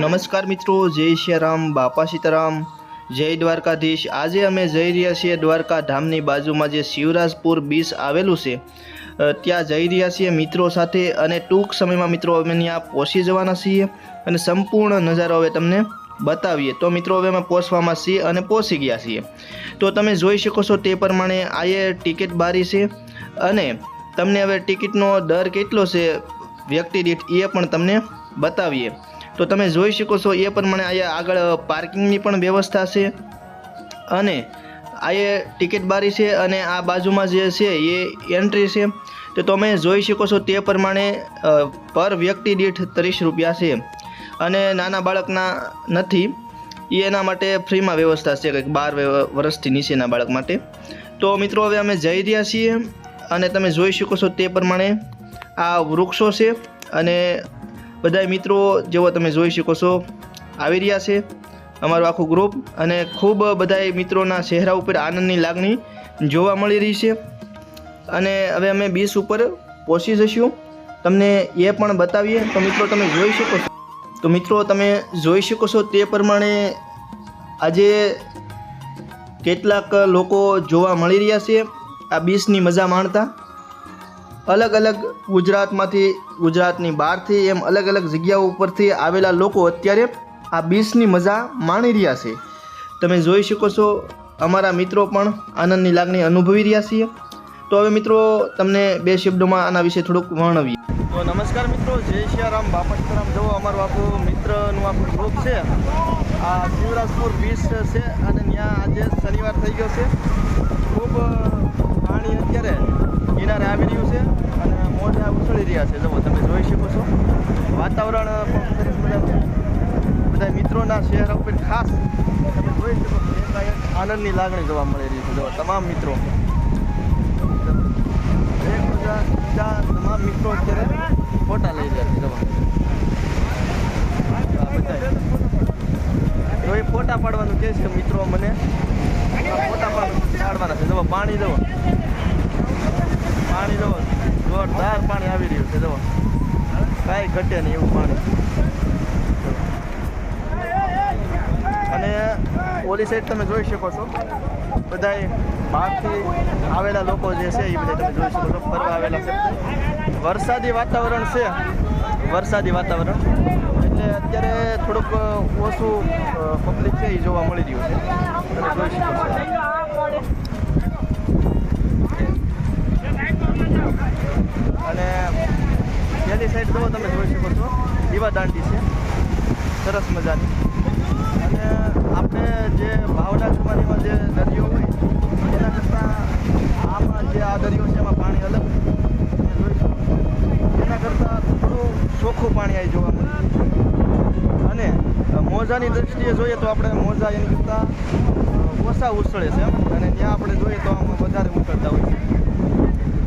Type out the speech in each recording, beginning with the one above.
નમસ્કાર મિત્રો, જય સિયારામ, બાપા સીતારામ, જય દ્વારકાધીશ। આજે અમે જઈ રહ્યા છીએ દ્વારકા ધામની બાજુમાં જે શિવરાજપુર બીચ આવેલું છે ત્યાં જઈ રહ્યા છીએ મિત્રો સાથે અને ટૂંક સમયમાં મિત્રો અમે ત્યાં પહોંચી જવાના છીએ અને સંપૂર્ણ નજારો હવે તમને બતાવીએ। તો મિત્રો હવે અમે પહોંચવામાં છીએ અને પહોંચી ગયા છીએ। તો તમે જોઈ શકો છો તે પ્રમાણે આ ટિકિટ બારી છે અને તમને હવે ટિકિટનો દર કેટલો છે વ્યક્તિ દીઠ એ પણ તમને બતાવીએ। તો તમે જોઈ શકો છો એ પ્રમાણે અહીંયા આગળ પાર્કિંગની પણ વ્યવસ્થા છે અને આ ટિકિટ બારી છે અને આ બાજુમાં જે છે એ એન્ટ્રી છે। તો તમે જોઈ શકો છો તે પ્રમાણે પર વ્યક્તિ દીઠ 30 રૂપિયા છે અને નાના બાળકના નથી, એના માટે ફ્રીમાં વ્યવસ્થા છે કંઈક 12 વર્ષથી નીચેના બાળક માટે। તો મિત્રો હવે અમે જઈ રહ્યા છીએ અને તમે જોઈ શકો છો તે પ્રમાણે આ વૃક્ષો છે અને બધા મિત્રો જેવો તમે જોઈ શકો છો આવી રહ્યા છે અમારું આખું ગ્રુપ અને ખૂબ બધા મિત્રોના ચહેરા ઉપર આનંદની લાગણી જોવા મળી રહી છે અને હવે અમે બીચ ઉપર પહોંચી જઈશું, તમને એ પણ બતાવીએ। તો મિત્રો તમે જોઈ શકો છો, તો મિત્રો તમે જોઈ શકો છો તે પ્રમાણે આજે કેટલાક લોકો જોવા મળી રહ્યા છે આ બીચની મજા માણતા। અલગ અલગ ગુજરાતમાંથી, ગુજરાતની બહારથી એમ અલગ અલગ જગ્યાઓ ઉપરથી આવેલા લોકો અત્યારે આ બીચની મજા માણી રહ્યા છે। તમે જોઈ શકો છો અમારા મિત્રો પણ આનંદની લાગણી અનુભવી રહ્યા છીએ। તો હવે મિત્રો તમને 2 શબ્દોમાં આના વિશે થોડુંક વર્ણવીએ। તો નમસ્કાર મિત્રો, જય સિયારામ, બાપા સીતારામ। જુઓ અમારું આખું મિત્રનું આખું ગ્રુપ છે, આ શિવરાજપુર બીચ છે અને ત્યાં આજે શનિવાર થઈ ગયો છે, ખૂબ પાણી અત્યારે કિનારે આવી રહ્યું છે અને મોજા ઉછળી રહ્યા છે। જુઓ તમે જોઈ શકો છો વાતાવરણ પણ સરસ મજાનું, બધા મિત્રોના ચહેરા ઉપર ખાસ તમે જોઈ શકો છો એક આનંદની લાગણી જોવા મળી રહી છે। જુઓ તમામ મિત્રો, તમામ મિત્રો અત્યારે ફોટા લઈ રહ્યા છે। જો એ ફોટા પાડવાનું કહે છે મિત્રો, મને ફોટા પાડવાના છે। જુઓ પાણી, જુઓ પાણી, જુઓ જોરદાર પાણી આવી રહ્યું છે। જુઓ કાંઈ ઘટે નહીં એવું પાણી। અને ઓલી સાઈડ તમે જોઈ શકો છો બધા બહારથી આવેલા લોકો જે છે એ બધા તમે જોઈ શકો છો ફરવા આવેલા છે। વરસાદી વાતાવરણ છે, વરસાદી વાતાવરણ એટલે અત્યારે થોડુંક ઓછું પબ્લિક છે એ જોવા મળી રહ્યું છે, તમે જોઈ શકો છો। અને પેલી સાઈડ જુઓ તમે જોઈ શકો છો દીવાદાંડી છે સરસ મજાની। અને આપણે જે ભાવનગરમાં જે દરિયો હોય એના કરતાં આમાં જે આ દરિયો છે એમાં પાણી અલગ જોઈ શકો, એના કરતાં થોડું ચોખ્ખું પાણી આવી જોવા મળે અને મોજાની દૃષ્ટિએ જોઈએ તો આપણે મોજા એની કરતાં ઓછા ઉછળે છે અને ત્યાં આપણે જોઈએ તો આમાં વધારે ઉછળતા હોય છે।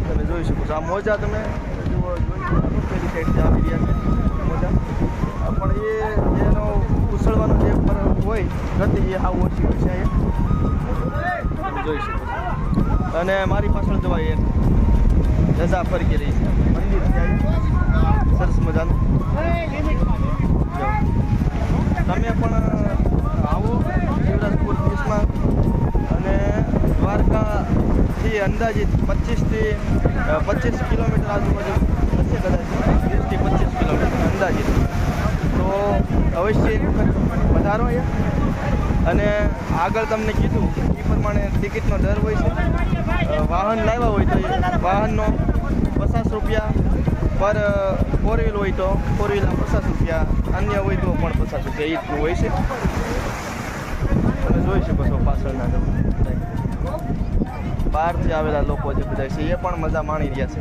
તમે જોઈ શકો છો આ મોજા તમે જુઓ, પેલી સાઈડ આવી રહ્યા છે મોજા, પણ એનો ઉછળવાનો જે હોય ગતિ એ આવું ઓછી હોય છે અહીંયા તમે જોઈ શકો છો। અને મારી પાછળ જોવાય એક ધજા ફરકી રહી છે, મંદિર ત્યાં સરસ મજાનું। તમે પણ આવો શિવરાજપુર બીચમાં અને દ્વારકાથી અંદાજિત 25 કિલોમીટર આજુબાજુ હશે કદાચ, 20 થી 25 કિલોમીટર અંદાજિત। તો અવશ્ય એક વખત વધારો અહીંયા અને આગળ તમને કીધું એ પ્રમાણે ટિકિટનો દર હોય છે। વાહન લાવ્યા હોય તો એ વાહનનો 50 રૂપિયા, પર 4 વ્હીલ હોય તો 4 વ્હીલના 50 રૂપિયા, અન્ય હોય તો પણ 50 રૂપિયા એ રીતનું હોય છે। તમે જોઈ શકો છો પાછળના બહારથી આવેલા લોકો જે બધા છે એ પણ મજા માણી રહ્યા છે।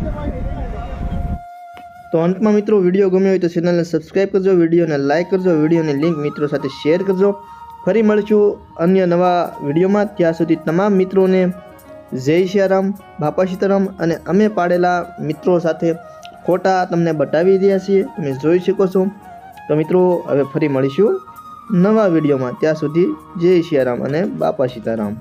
તો અંતમાં મિત્રો વિડીયો ગમ્યો હોય તો ચેનલને સબસ્ક્રાઈબ કરજો, વિડીયોને લાઇક કરજો, વિડીયોની લિંક મિત્રો સાથે શેર કરજો। ફરી મળીશું અન્ય નવા વિડીયોમાં, ત્યાં સુધી તમામ મિત્રોને જય સિયારામ, બાપા સીતારામ। અને અમે પાડેલા મિત્રો સાથે ફોટા તમને બતાવી રહ્યા છીએ, તમે જોઈ શકો છો। તો મિત્રો હવે ફરી મળીશું નવા વિડીયોમાં, ત્યાં સુધી જય સિયારામ અને બાપા સીતારામ।